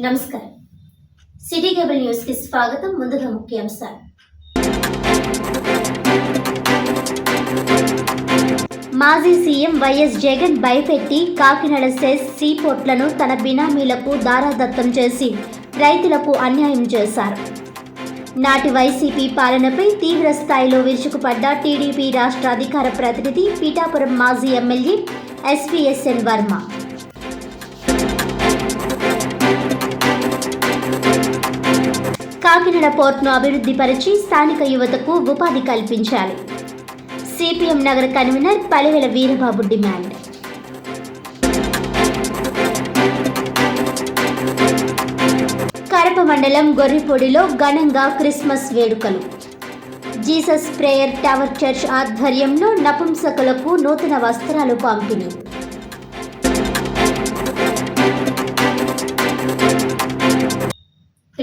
నమస్కారం. City cable news కి స్వాగతం. ముందుగా ముఖ్యాంశాలు. మాజీ సీఎం వైఎస్ జగన్ భయపెట్టి కాకినాడ సెస్ సీపోర్ట్లను తన బినామీలకు దారాదత్తం చేసి రైతులకు అన్యాయం చేశారు. నాటి వైసీపీ పాలనపై తీవ్ర స్థాయిలో విరుచుకుపడ్డ టీడీపీ రాష్ట్ర అధికార ప్రతినిధి పీఠాపురం మాజీ ఎమ్మెల్యే ఎస్వీఎస్ఎన్ వర్మ. కాకినాడ పోర్ట్ను అభివృద్ధి పరిచి స్థానిక యువతకు ఉపాధి కల్పించాలి. సిపిఎం నగర కన్వీనర్ పలివెల వీరబాబు డిమాండ్. కడప మండలం గొర్రెపొడిలో ఘనంగా క్రిస్మస్ వేడుకలు. జీసస్ ప్రేయర్ టవర్ చర్చ్ ఆధ్వర్యంలో నపుంసకులకు నూతన వస్త్రాలు పంపిణీ.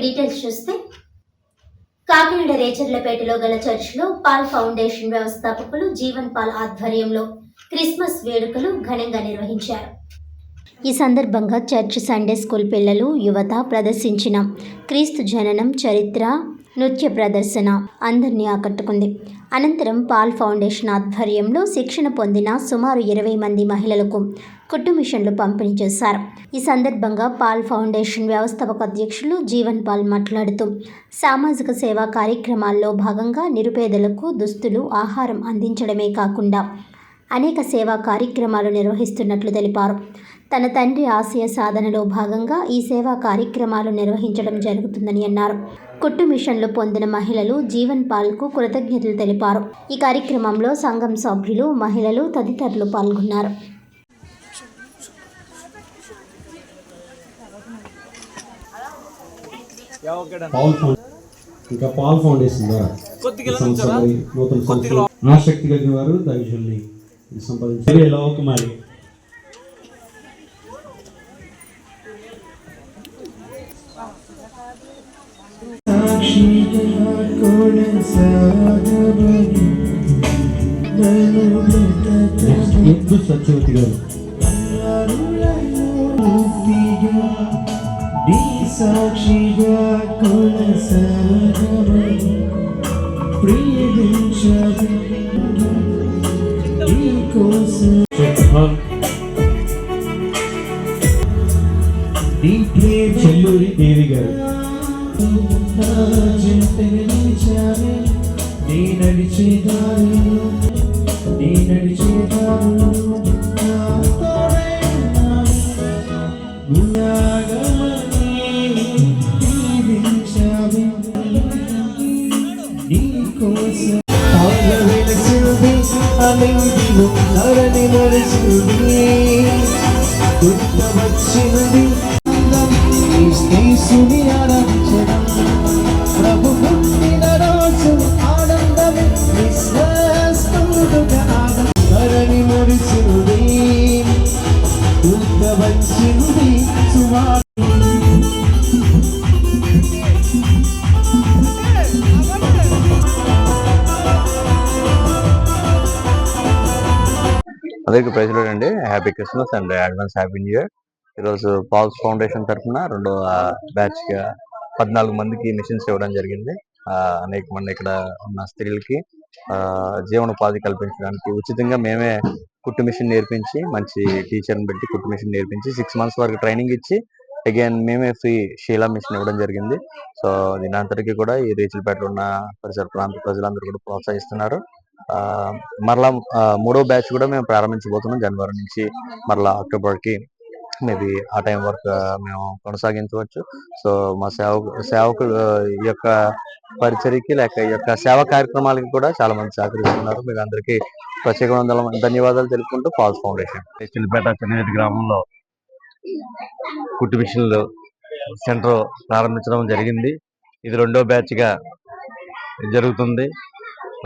డీటెయిల్స్ చూస్తే, కాకినాడ రేచర్లపేటలో గల చర్చిలో పాల్ ఫౌండేషన్ వ్యవస్థాపకులు జీవన్ పాల్ ఆధ్వర్యంలో క్రిస్మస్ వేడుకలు ఘనంగా నిర్వహించారు. ఈ సందర్భంగా చర్చ్ సండే స్కూల్ పిల్లలు, యువత ప్రదర్శించిన క్రీస్తు జననం చరిత్ర నృత్య ప్రదర్శన అందరినీ ఆకట్టుకుంది. అనంతరం పాల్ ఫౌండేషన్ ఆధ్వర్యంలో శిక్షణ పొందిన సుమారు 20 మంది మహిళలకు కుట్టు మిషన్లు పంపిణీ చేశారు. ఈ సందర్భంగా పాల్ ఫౌండేషన్ వ్యవస్థాపక అధ్యక్షులు జీవన్ పాల్ మాట్లాడుతూ, సామాజిక సేవా కార్యక్రమాల్లో భాగంగా నిరుపేదలకు దుస్తులు, ఆహారం అందించడమే కాకుండా అనేక సేవా కార్యక్రమాలు నిర్వహిస్తున్నట్లు తెలిపారు. తన తండ్రి ఆశయ సాధనలో భాగంగా ఈ సేవా కార్యక్రమాలు నిర్వహించడం జరుగుతుందని అన్నారు. కుట్టు మిషన్లు పొందిన మహిళలు జీవన్ పాల్కు కృతజ్ఞతలు తెలిపారు. ఈ కార్యక్రమంలో సంఘం సభ్యులు, మహిళలు తదితరులు పాల్గొన్నారు. ఇంకా పాల్ ఫౌండేషన్ ద్వారా నూతన ఆసక్తి కలిగిన వారు దైవజనుల్ని సంపాదించారు. లోకమాలి సత్యవతి గారు సాక్షిగా కొనసాగమని ప్రియదించని ఈ కోసం చెల్లూరి దేవి గారు నీ నడిచేదారు ధరణి నరసింది వచ్చినది యేసుని ఆరాధించడం ప్రభు పుట్టిన రోజు ఆనందమే విశ్వాసముగా ధరణి నరసింది వచ్చింది సుమా. అందరికీ ప్రైజ్లార్డ్ అండి. Happy Christmas and advance happy new year. ఈరోజు పాల్స్ ఫౌండేషన్ తరఫున రెండో బ్యాచ్గా 14 మందికి మిషన్స్ ఇవ్వడం జరిగింది. అనేక మంది ఇక్కడ ఉన్న స్త్రీలకి జీవనోపాధి కల్పించడానికి ఉచితంగా మేమే కుట్టు మిషన్ నేర్పించి, మంచి టీచర్ని పెట్టి కుట్టు మిషన్ నేర్పించి 6 months వరకు ట్రైనింగ్ ఇచ్చి అగైన్ మేమే ఫ్రీ షీలా మిషన్ ఇవ్వడం జరిగింది. సో దీని అందరికీ కూడా ఈ రేచర్లపేటలో ఉన్న పరిసర ప్రాంత ప్రజలందరూ కూడా ప్రోత్సహిస్తున్నారు. మరలా 3వ బ్యాచ్ కూడా మేము ప్రారంభించబోతున్నాం జనవరి నుంచి. మరలా అక్టోబర్కి మేబీ ఆ టైం వరకు మేము కొనసాగించవచ్చు. సో మా సేవకులు ఈ యొక్క పరిచర్యకి లేక ఈ యొక్క సేవా కార్యక్రమాలకి కూడా చాలా మంది సహకరిస్తున్నారు. మీకు అందరికీ ప్రత్యేకమైన ధన్యవాదాలు తెలుపుకుంటూ పాల్స్ ఫౌండేషన్ రేచర్లపేట చెన్నైటి గ్రామంలో కుట్టు మిషన్లు సెంటర్ ప్రారంభించడం జరిగింది. ఇది 2వ బ్యాచ్గా జరుగుతుంది.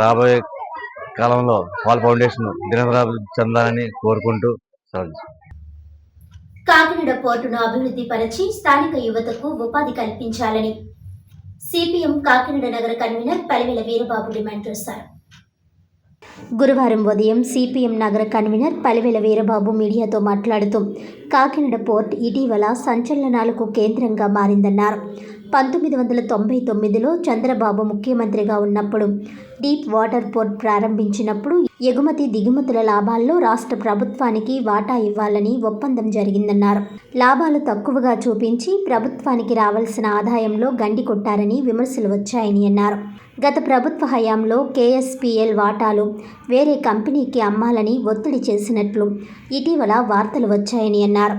రాబోయే కాలంలో పాల్ ఫౌండేషన్ దినదినాభివృద్ధి చెందాలని కోరుకుంటూ కాకినాడ పోర్టును అభివృద్ధి పరిచి స్థానిక యువతకు ఉపాధి కల్పించాలని సిపిఎం కాకినాడ నగర కన్వీనర్ పలివెల వీరబాబు డిమాండ్ చేశారు. గురువారం ఉదయం సిపిఎం నగర కన్వీనర్ పలివెల వీరబాబు మీడియాతో మాట్లాడుతూ కాకినాడ పోర్ట్ ఇటీవల సంచలనాలకు కేంద్రంగా మారిందన్నారు. 1999లో చంద్రబాబు ముఖ్యమంత్రిగా ఉన్నప్పుడు డీప్ వాటర్ పోర్ట్ ప్రారంభించినప్పుడు ఎగుమతి దిగుమతుల లాభాల్లో రాష్ట్ర ప్రభుత్వానికి వాటా ఇవ్వాలని ఒప్పందం జరిగిందన్నారు. లాభాలు తక్కువగా చూపించి ప్రభుత్వానికి రావాల్సిన ఆదాయంలో గండి కొట్టారని విమర్శలు వచ్చాయని అన్నారు. గత ప్రభుత్వ హయాంలో కేఎస్పీఎల్ వాటాలు వేరే కంపెనీకి అమ్మాలని ఒత్తిడి చేసినట్లు ఇటీవల వార్తలు వచ్చాయని అన్నారు.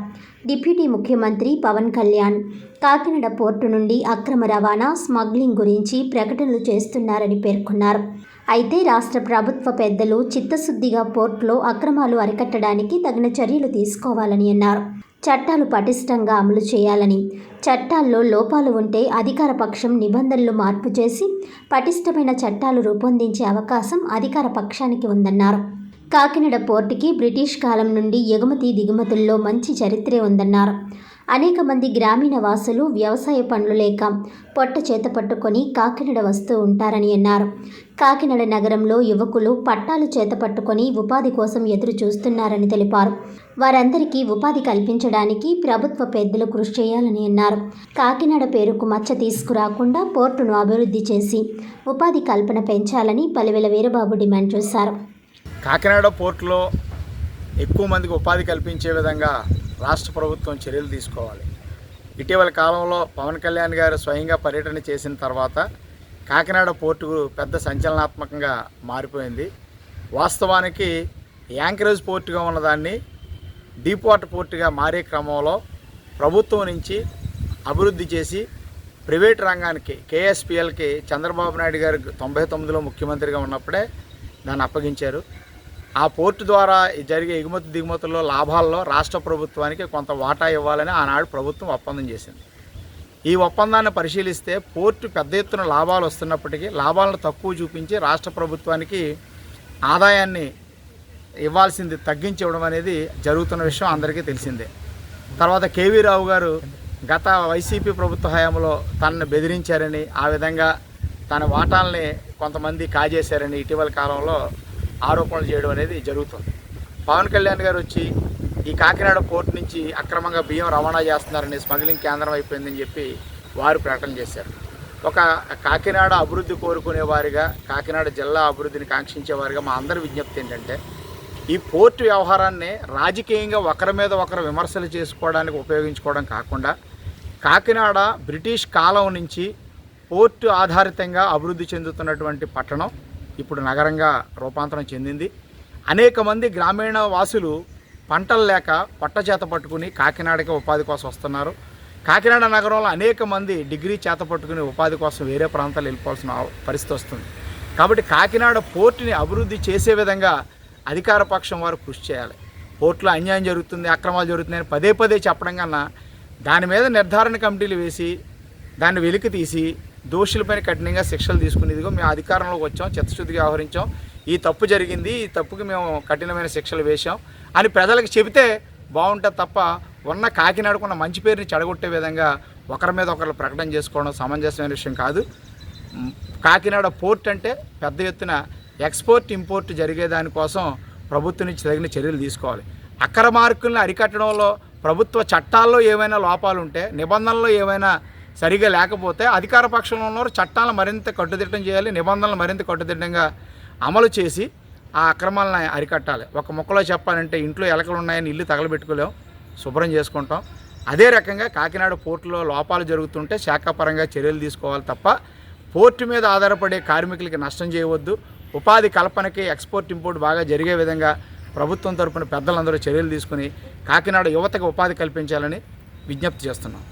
డిప్యూటీ ముఖ్యమంత్రి పవన్ కళ్యాణ్ కాకినాడ పోర్టు నుండి అక్రమ రవాణా, స్మగ్లింగ్ గురించి ప్రకటనలు చేస్తున్నారని పేర్కొన్నారు. అయితే రాష్ట్ర ప్రభుత్వ పెద్దలు చిత్తశుద్ధిగా పోర్టులో అక్రమాలు అరికట్టడానికి తగిన చర్యలు తీసుకోవాలని అన్నారు. చట్టాలు పటిష్టంగా అమలు చేయాలని, చట్టాల్లో లోపాలు ఉంటే అధికార పక్షం నిబంధనలు మార్పు చేసి పటిష్టమైన చట్టాలు రూపొందించే అవకాశం అధికార పక్షానికి ఉందన్నారు. కాకినాడ పోర్టుకి బ్రిటిష్ కాలం నుండి ఎగుమతి దిగుమతుల్లో మంచి చరిత్రే ఉందన్నారు. అనేక మంది గ్రామీణ వాసులు వ్యవసాయ పనులు లేక పొట్ట చేత పట్టుకొని కాకినాడ వస్తూ ఉంటారని అన్నారు. కాకినాడ నగరంలో యువకులు పట్టాలు చేత పట్టుకొని ఉపాధి కోసం ఎదురు చూస్తున్నారని తెలిపారు. వారందరికీ ఉపాధి కల్పించడానికి ప్రభుత్వ పెద్దలు కృషి చేయాలని అన్నారు. కాకినాడ పేరుకు మచ్చ తీసుకురాకుండా పోర్టును అభివృద్ధి చేసి ఉపాధి కల్పన పెంచాలని పలివెల వీరబాబు డిమాండ్ చేశారు. కాకినాడ పోర్టులో ఎక్కువ మందికి ఉపాధి కల్పించే విధంగా రాష్ట్ర ప్రభుత్వం చర్యలు తీసుకోవాలి. ఇటీవల కాలంలో పవన్ కళ్యాణ్ గారు స్వయంగా పర్యటన చేసిన తర్వాత కాకినాడ పోర్టు పెద్ద సంచలనాత్మకంగా మారిపోయింది. వాస్తవానికి యాంకరేజ్ పోర్టుగా ఉన్నదాన్ని డీప్ వాటర్ పోర్టుగా మారే క్రమంలో ప్రభుత్వం నుంచి అభివృద్ధి చేసి ప్రైవేట్ రంగానికి కేఎస్పీఎల్కి చంద్రబాబు నాయుడు గారు 99లో ముఖ్యమంత్రిగా ఉన్నప్పుడే దాన్ని అప్పగించారు. ఆ పోర్టు ద్వారా జరిగే ఎగుమతి దిగుమతుల్లో లాభాల్లో రాష్ట్ర ప్రభుత్వానికి కొంత వాటా ఇవ్వాలని ఆనాడు ప్రభుత్వం ఒప్పందం చేసింది. ఈ ఒప్పందాన్ని పరిశీలిస్తే పోర్టు పెద్ద ఎత్తున లాభాలు వస్తున్నప్పటికీ లాభాలను తక్కువ చూపించి రాష్ట్ర ప్రభుత్వానికి ఆదాయాన్ని ఇవ్వాల్సింది తగ్గించడం అనేది జరుగుతున్న విషయం అందరికీ తెలిసిందే. తర్వాత కేవీ రావు గారు గత వైసీపీ ప్రభుత్వ హయాంలో తనను బెదిరించారని, ఆ విధంగా తన వాటాలని కొంతమంది కాజేశారని ఇటీవల కాలంలో ఆరోపణలు చేయడం అనేది జరుగుతుంది. పవన్ కళ్యాణ్ గారు వచ్చి ఈ కాకినాడ పోర్టు నుంచి అక్రమంగా బియ్యం రవాణా చేస్తున్నారని, స్మగ్లింగ్ కేంద్రం అయిపోయిందని చెప్పి వారు ప్రకటన చేశారు. ఒక కాకినాడ అభివృద్ధి కోరుకునే వారిగా, కాకినాడ జిల్లా అభివృద్ధిని కాంక్షించేవారిగా మా అందరి విజ్ఞప్తి ఏంటంటే, ఈ పోర్టు వ్యవహారాన్ని రాజకీయంగా ఒకరి మీద ఒకరు విమర్శలు చేసుకోవడానికి ఉపయోగించుకోవడం కాకుండా కాకినాడ బ్రిటిష్ కాలం నుంచి పోర్టు ఆధారితంగా అభివృద్ధి చెందుతున్నటువంటి పట్టణం ఇప్పుడు నగరంగా రూపాంతరం చెందింది. అనేక మంది గ్రామీణ వాసులు పంటలు లేక పొట్ట చేత పట్టుకుని కాకినాడకి ఉపాధి కోసం వస్తున్నారు. కాకినాడ నగరంలో అనేక మంది డిగ్రీ చేత పట్టుకుని ఉపాధి కోసం వేరే ప్రాంతాలు వెళ్ళిపోవాల్సిన పరిస్థితి వస్తుంది. కాబట్టి కాకినాడ పోర్టుని అభివృద్ధి చేసే విధంగా అధికార పక్షం వారు కృషి చేయాలి. పోర్టులో అన్యాయం జరుగుతుంది, అక్రమాలు జరుగుతున్నాయని పదే పదే చెప్పడం కన్నా దాని మీద నిర్ధారణ కమిటీలు వేసి దాన్ని వెలికి తీసి దోషులపైన కఠినంగా శిక్షలు తీసుకునేదిగో మేము అధికారంలోకి వచ్చాం, చిత్తశుద్ధిగా వ్యవహరించాం, ఈ తప్పు జరిగింది, ఈ తప్పుకి మేము కఠినమైన శిక్షలు వేశాం అని ప్రజలకు చెబితే బాగుంటుంది తప్ప ఉన్న కాకినాడకున్న మంచి పేరుని చెడగొట్టే విధంగా ఒకరి మీద ఒకరు ప్రకటన చేసుకోవడం సమంజసమైన విషయం కాదు. కాకినాడ పోర్ట్ అంటే పెద్ద ఎత్తున ఎక్స్పోర్ట్ ఇంపోర్ట్ జరిగేదానికోసం ప్రభుత్వం నుంచి తగిన చర్యలు తీసుకోవాలి. అక్రమార్కులను అరికట్టడంలో ప్రభుత్వ చట్టాల్లో ఏవైనా లోపాలు ఉంటే, నిబంధనల్లో ఏవైనా సరిగా లేకపోతే అధికార పక్షంలో ఉన్నవారు చట్టాలను మరింత కట్టుదిట్టం చేయాలి, నిబంధనలు మరింత కట్టుదిట్టంగా అమలు చేసి ఆ అక్రమాలను అరికట్టాలి. ఒక ముక్కలో చెప్పాలంటే ఇంట్లో ఎలకలు ఉన్నాయని ఇల్లు తగలబెట్టుకోలేం, శుభ్రం చేసుకుంటాం. అదే రకంగా కాకినాడ పోర్టులో లోపాలు జరుగుతుంటే శాఖాపరంగా చర్యలు తీసుకోవాలి తప్ప పోర్టు మీద ఆధారపడే కార్మికులకి నష్టం చేయవద్దు. ఉపాధి కల్పనకి ఎక్స్పోర్ట్ ఇంపోర్ట్ బాగా జరిగే విధంగా ప్రభుత్వం తరపున పెద్దలందరూ చర్యలు తీసుకుని కాకినాడ యువతకు ఉపాధి కల్పించాలని విజ్ఞప్తి చేస్తున్నాం.